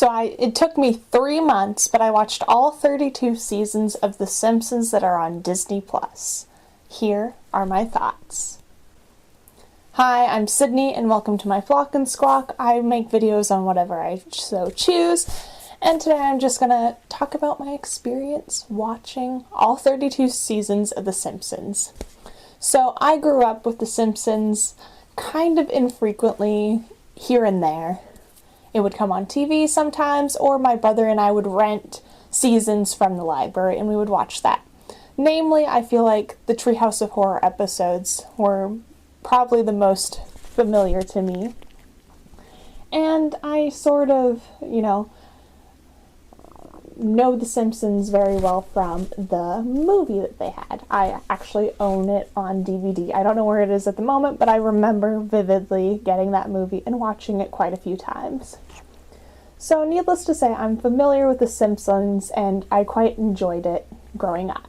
It took me 3 months, but I watched all 32 seasons of The Simpsons that are on Disney+. Here are my thoughts. Hi, I'm Sydney, and welcome to my Flock and Squawk. I make videos on whatever I so choose, and today I'm just gonna talk about my experience watching all 32 seasons of The Simpsons. So I grew up with The Simpsons kind of infrequently, here and there. It would come on TV sometimes, or my brother and I would rent seasons from the library and we would watch that. Namely, I feel like the Treehouse of Horror episodes were probably the most familiar to me. And I sort of, know The Simpsons very well from the movie that they had. I actually own it on DVD. I don't know where it is at the moment, but I remember vividly getting that movie and watching it quite a few times. So needless to say, I'm familiar with The Simpsons and I quite enjoyed it growing up.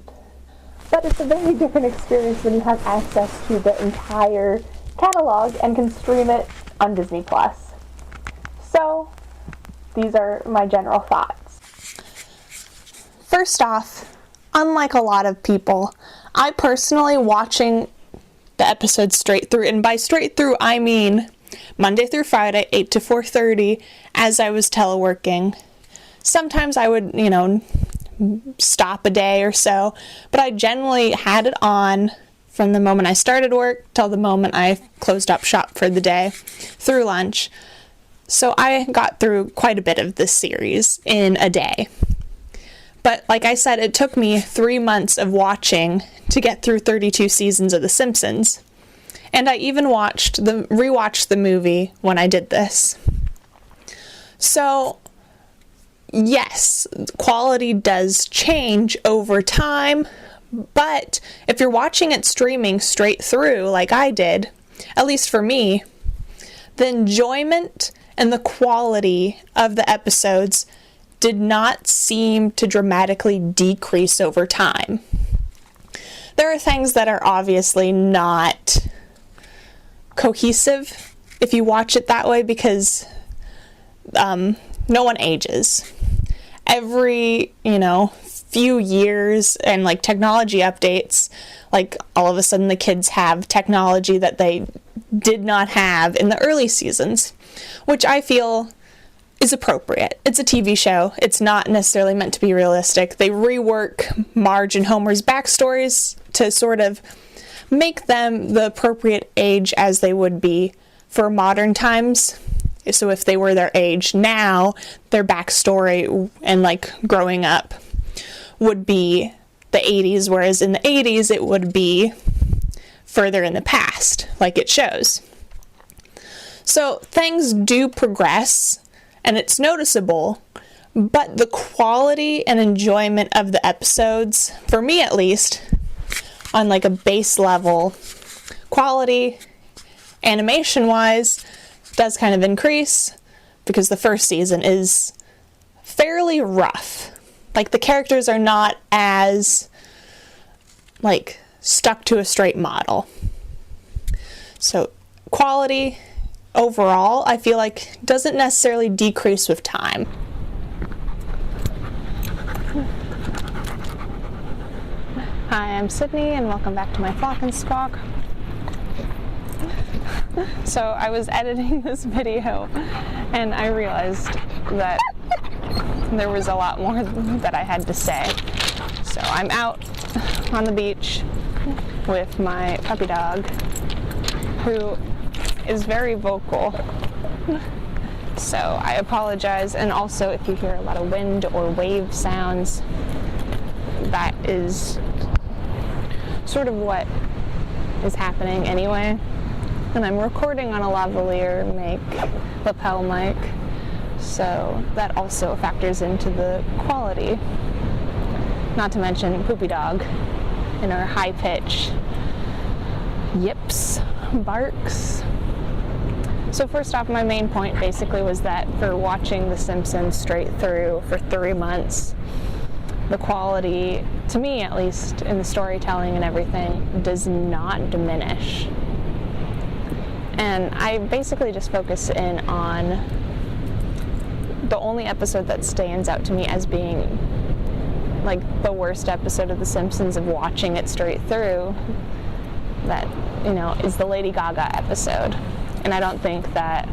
But it's a very different experience when you have access to the entire catalog and can stream it on Disney+. So these are my general thoughts. First off, unlike a lot of people, I personally watching the episodes straight through, and by straight through I mean Monday through Friday, 8 to 4:30, as I was teleworking. Sometimes I would, stop a day or so, but I generally had it on from the moment I started work till the moment I closed up shop for the day through lunch. So I got through quite a bit of this series in a day. But like I said, it took me 3 months of watching to get through 32 seasons of The Simpsons. And I even rewatched the movie when I did this. So, yes, quality does change over time, but if you're watching it streaming straight through like I did, at least for me, the enjoyment and the quality of the episodes did not seem to dramatically decrease over time. There are things that are obviously not cohesive if you watch it that way because no one ages. Every, few years and technology updates, all of a sudden the kids have technology that they did not have in the early seasons, which I feel is appropriate. It's a TV show. It's not necessarily meant to be realistic. They rework Marge and Homer's backstories to sort of make them the appropriate age as they would be for modern times. So if they were their age now, their backstory and growing up would be the 80s, whereas in the 80s it would be further in the past, like it shows. So things do progress, and it's noticeable, but the quality and enjoyment of the episodes, for me at least, on a base level, quality, animation-wise, does kind of increase, because the first season is fairly rough. The characters are not as, stuck to a straight model. So, quality overall, I feel doesn't necessarily decrease with time. Hi, I'm Sydney, and welcome back to my Flock and Squawk. So I was editing this video, and I realized that there was a lot more that I had to say. So I'm out on the beach with my puppy dog, who is very vocal, so I apologize. And also, if you hear a lot of wind or wave sounds, that is sort of what is happening anyway. And I'm recording on a lavalier lapel mic, so that also factors into the quality. Not to mention Poopy Dog in her high pitch yips, barks. So first off, my main point basically was that for watching The Simpsons straight through for 3 months, the quality, to me at least, in the storytelling and everything, does not diminish. And I basically just focus in on the only episode that stands out to me as being like the worst episode of The Simpsons of watching it straight through, that, you know, is the Lady Gaga episode. And I don't think that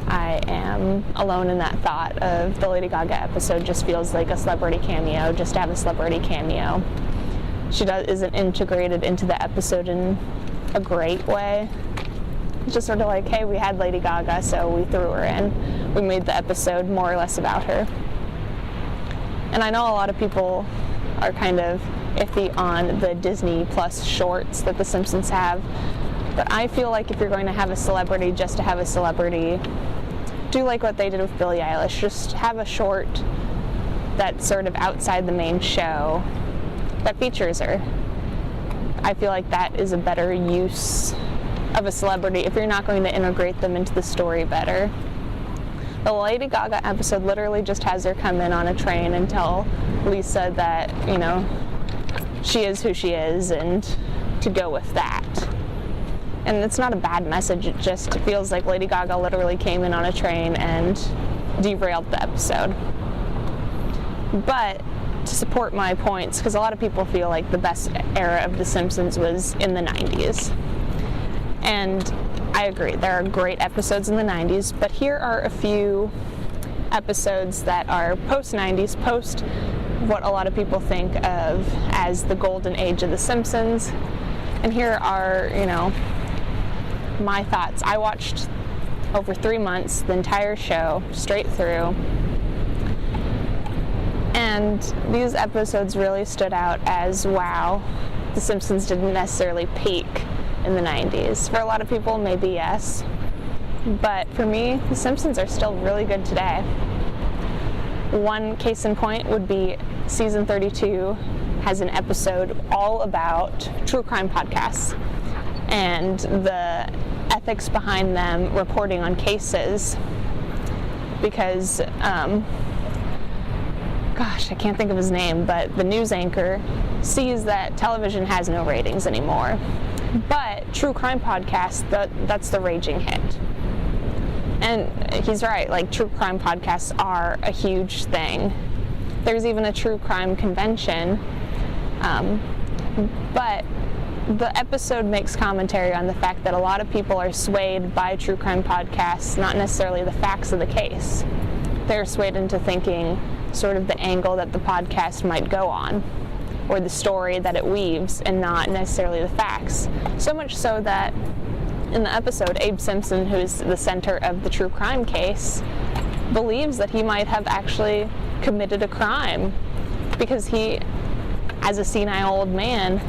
I am alone in that thought of the Lady Gaga episode just feels like a celebrity cameo, just to have a celebrity cameo. She isn't integrated into the episode in a great way. It's just sort of like, hey, we had Lady Gaga, so we threw her in. We made the episode more or less about her. And I know a lot of people are kind of iffy on the Disney Plus shorts that The Simpsons have, but I feel like if you're going to have a celebrity just to have a celebrity, do like what they did with Billie Eilish. Just have a short that's sort of outside the main show that features her. I feel like that is a better use of a celebrity if you're not going to integrate them into the story better. The Lady Gaga episode literally just has her come in on a train and tell Lisa that, you know, she is who she is, and to go with that. And it's not a bad message, it just feels like Lady Gaga literally came in on a train and derailed the episode. But to support my points, because a lot of people feel like the best era of The Simpsons was in the 90s. And I agree, there are great episodes in the 90s, but here are a few episodes that are post-90s, post what a lot of people think of as the golden age of The Simpsons. And here are, you know, my thoughts. I watched over 3 months the entire show straight through, and these episodes really stood out as, wow, The Simpsons didn't necessarily peak in the 90s. For a lot of people, maybe yes, but for me, The Simpsons are still really good today. One case in point would be season 32 has an episode all about true crime podcasts and the ethics behind them reporting on cases, because gosh, I can't think of his name, but the news anchor sees that television has no ratings anymore, but true crime podcasts, that's the raging hit. And he's right, like, true crime podcasts are a huge thing. There's even a true crime convention, but the episode makes commentary on the fact that a lot of people are swayed by true crime podcasts, not necessarily the facts of the case. They're swayed into thinking sort of the angle that the podcast might go on, or the story that it weaves, and not necessarily the facts. So much so that in the episode, Abe Simpson, who is the center of the true crime case, believes that he might have actually committed a crime, because he, as a senile old man,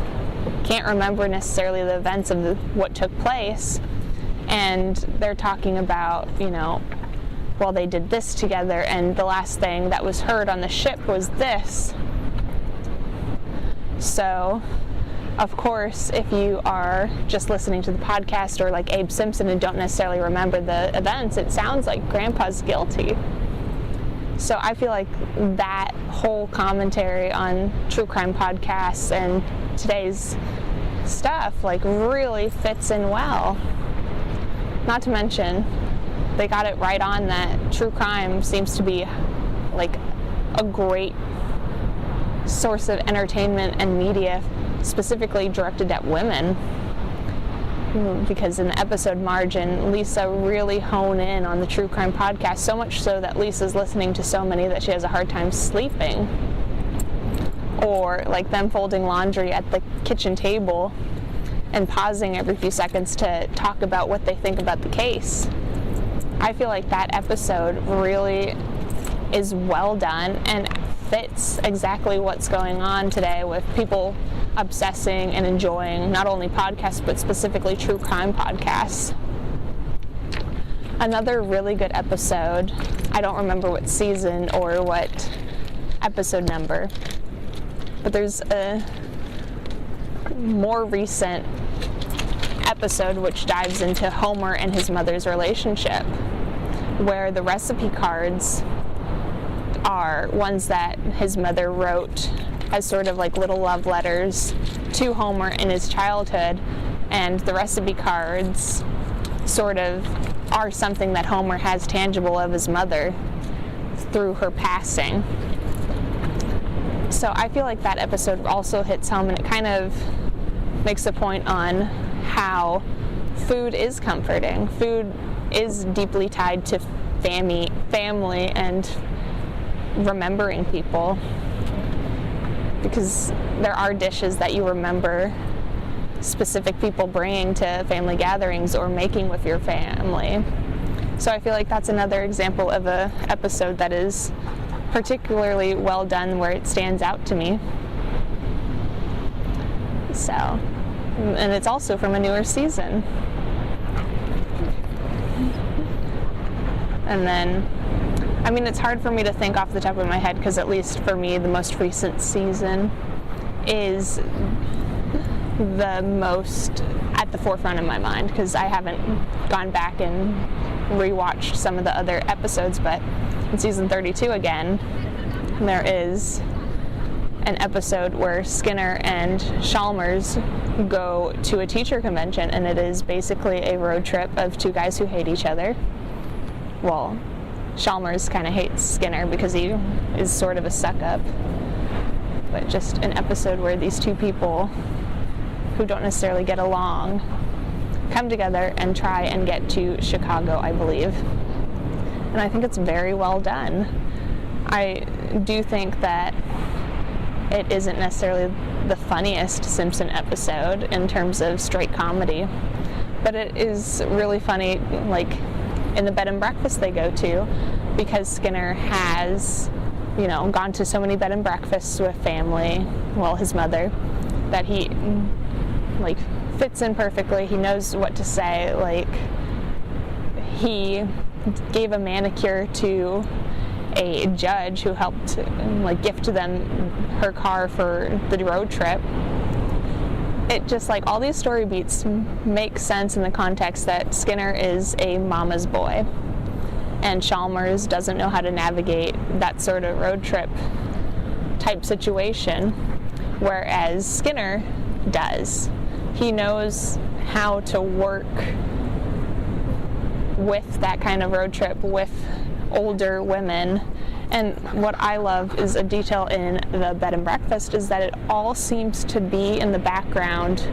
can't remember necessarily the events of what took place. And they're talking about, you know, well, they did this together, and the last thing that was heard on the ship was this. So, of course, if you are just listening to the podcast, or like Abe Simpson, and don't necessarily remember the events, it sounds like Grandpa's guilty. So I feel like that whole commentary on true crime podcasts and today's stuff like really fits in well. Not to mention, they got it right on that true crime seems to be like a great source of entertainment and media, specifically directed at women. Because in the episode Margin, Lisa really honed in on the true crime podcast, so much so that Lisa's listening to so many that she has a hard time sleeping. Or like them folding laundry at the kitchen table and pausing every few seconds to talk about what they think about the case. I feel like that episode really is well done and fits exactly what's going on today with people obsessing and enjoying not only podcasts but specifically true crime podcasts. Another really good episode, I don't remember what season or what episode number, but there's a more recent episode which dives into Homer and his mother's relationship, where the recipe cards are ones that his mother wrote as sort of like little love letters to Homer in his childhood, and the recipe cards sort of are something that Homer has tangible of his mother through her passing. So I feel like that episode also hits home, and it kind of makes a point on how food is comforting. Food is deeply tied to family and remembering people, because there are dishes that you remember specific people bringing to family gatherings or making with your family. So I feel like that's another example of a episode that is particularly well done, where it stands out to me. So, and it's also from a newer season. And then, I mean, it's hard for me to think off the top of my head, because at least for me, the most recent season is the most at the forefront of my mind, because I haven't gone back and rewatched some of the other episodes. But in season 32 again, there is an episode where Skinner and Chalmers go to a teacher convention, and it is basically a road trip of two guys who hate each other. Well, Chalmers kind of hates Skinner because he is sort of a suck-up, but just an episode where these two people who don't necessarily get along come together and try and get to Chicago, I believe. And I think it's very well done. I do think that it isn't necessarily the funniest Simpson episode in terms of straight comedy, but it is really funny, like in the bed and breakfast they go to, because Skinner has, you know, gone to so many bed and breakfasts with family, well, his mother, that he like fits in perfectly. He knows what to say. Like, he gave a manicure to a judge who helped like gift them her car for the road trip. It just, like, all these story beats make sense in the context that Skinner is a mama's boy, and Chalmers doesn't know how to navigate that sort of road trip type situation, whereas Skinner does. He knows how to work with that kind of road trip with older women. And what I love is a detail in the bed and breakfast is that it all seems to be in the background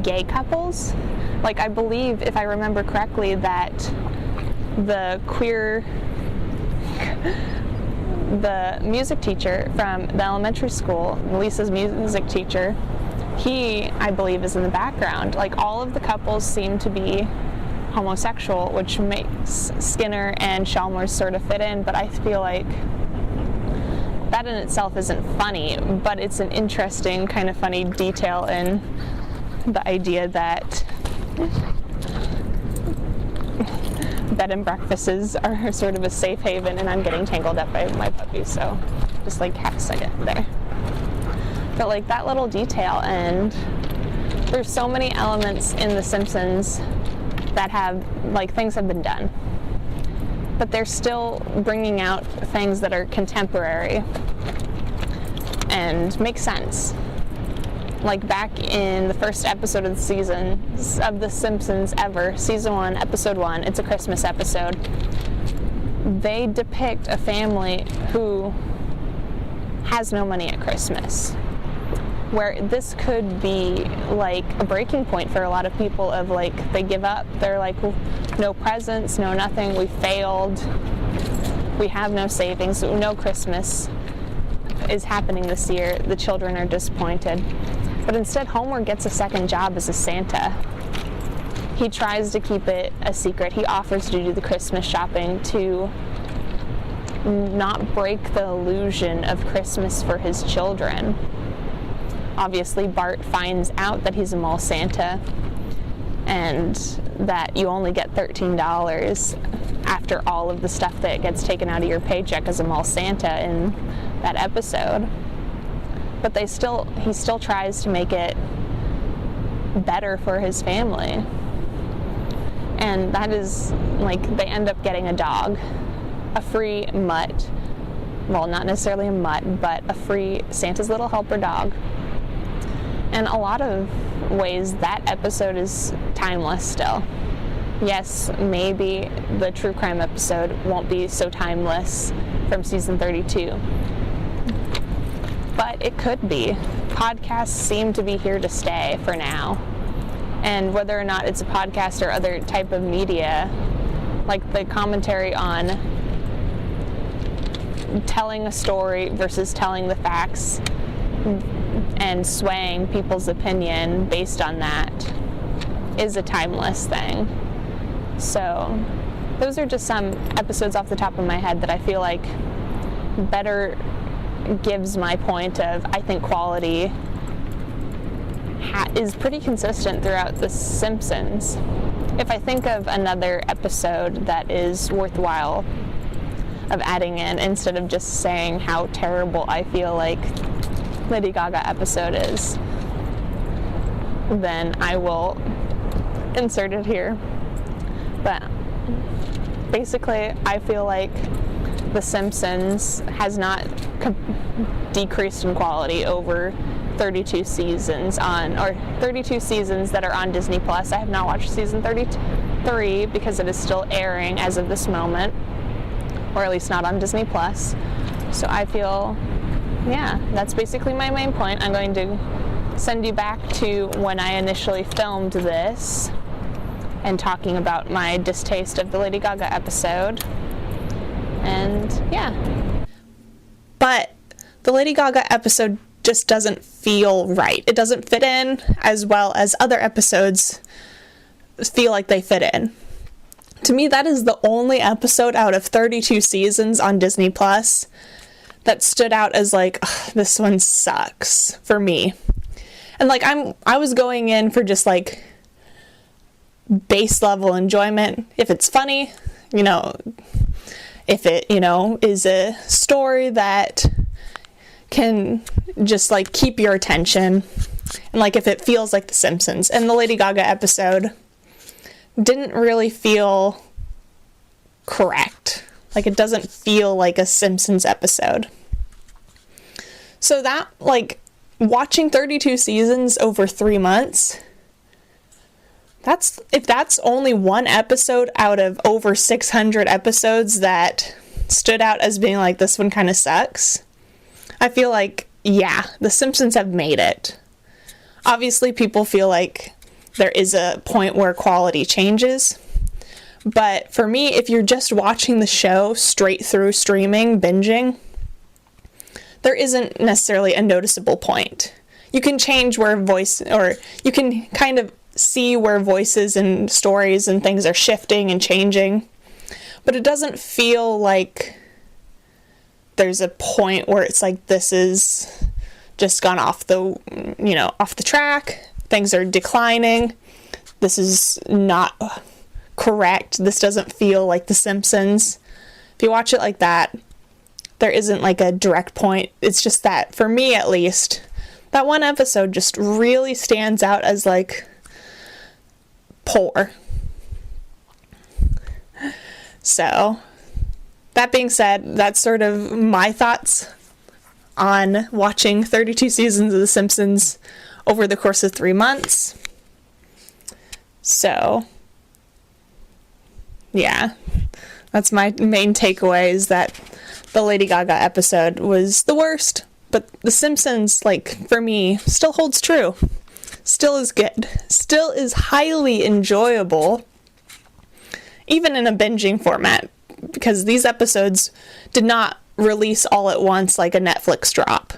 gay couples. Like, I believe, if I remember correctly, that the music teacher from the elementary school, Lisa's music teacher, he, I believe, is in the background. Like, all of the couples seem to be homosexual, which makes Skinner and Chalmers sort of fit in, but I feel like that in itself isn't funny, but it's an interesting kind of funny detail in the idea that bed and breakfasts are sort of a safe haven, and I'm getting tangled up by my puppy, so just like half a second there. But like that little detail, and there's so many elements in The Simpsons that have, like, things have been done, but they're still bringing out things that are contemporary and make sense. Like back in the first episode of the season of The Simpsons ever, season 1, episode 1, it's a Christmas episode, they depict a family who has no money at Christmas, where this could be like a breaking point for a lot of people of, like, they give up. They're like, well, no presents, no nothing, we failed, we have no savings, no Christmas is happening this year, the children are disappointed. But instead, Homer gets a second job as a Santa. He tries to keep it a secret. He offers to do the Christmas shopping to not break the illusion of Christmas for his children. Obviously, Bart finds out that he's a mall Santa and that you only get $13 after all of the stuff that gets taken out of your paycheck as a mall Santa in that episode. But he still tries to make it better for his family. And that is, like, they end up getting a dog, a free mutt. Well, not necessarily a mutt, but a free Santa's Little Helper dog. In a lot of ways, that episode is timeless still. yes, maybe the true crime episode won't be so timeless from season 32, but it could be. Podcasts seem to be here to stay for now, and whether or not it's a podcast or other type of media, like the commentary on telling a story versus telling the facts and swaying people's opinion based on that, is a timeless thing. So those are just some episodes off the top of my head that I feel like better gives my point of, I think quality is pretty consistent throughout The Simpsons. If I think of another episode that is worthwhile of adding in, instead of just saying how terrible I feel like Lady Gaga episode is, then I will insert it here. But basically, I feel like The Simpsons has not decreased in quality over 32 seasons that are on Disney Plus. I have not watched season 33 because it is still airing as of this moment, or at least not on Disney Plus. So I feel, yeah, that's basically my main point. I'm going to send you back to when I initially filmed this and talking about my distaste of the Lady Gaga episode. And yeah. But the Lady Gaga episode just doesn't feel right. It doesn't fit in as well as other episodes feel like they fit in. To me, that is the only episode out of 32 seasons on Disney Plus that stood out as like, this one sucks for me. And like I was going in for just like base level enjoyment. If it's funny, if it, is a story that can just like keep your attention, and like if it feels like The Simpsons. And the Lady Gaga episode didn't really feel correct. Like it doesn't feel like a Simpsons episode. So that, like, watching 32 seasons over 3 months, if that's only one episode out of over 600 episodes that stood out as being like, this one kind of sucks, I feel like, yeah, The Simpsons have made it. Obviously, people feel like there is a point where quality changes. But for me, if you're just watching the show straight through streaming, binging, there isn't necessarily a noticeable point. You can change where you can kind of see where voices and stories and things are shifting and changing. But it doesn't feel like there's a point where it's like, this is just gone off the track. Things are declining. This is not correct. This doesn't feel like The Simpsons. If you watch it like that, there isn't like a direct point. It's just that, for me at least, that one episode just really stands out as like poor. So, that being said, that's sort of my thoughts on watching 32 seasons of The Simpsons over the course of 3 months. So, yeah, that's my main takeaway, is that the Lady Gaga episode was the worst, but The Simpsons, like, for me, still holds true. Still is good. Still is highly enjoyable, even in a binging format, because these episodes did not release all at once like a Netflix drop.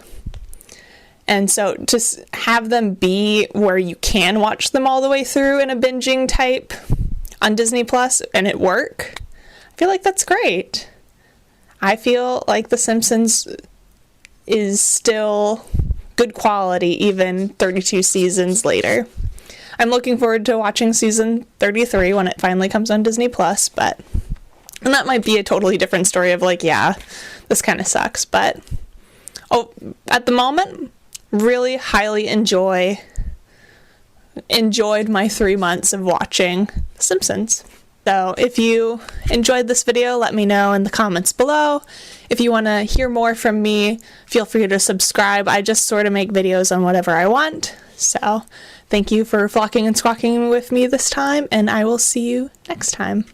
And so to have them be where you can watch them all the way through in a binging type on Disney Plus and it work, I feel like that's great. I feel like The Simpsons is still good quality even 32 seasons later. I'm looking forward to watching season 33 when it finally comes on Disney Plus, and that might be a totally different story of like, yeah, this kind of sucks, but at the moment, really highly enjoyed my 3 months of watching The Simpsons. So if you enjoyed this video, let me know in the comments below. If you want to hear more from me, feel free to subscribe. I just sort of make videos on whatever I want. So thank you for flocking and squawking with me this time, and I will see you next time.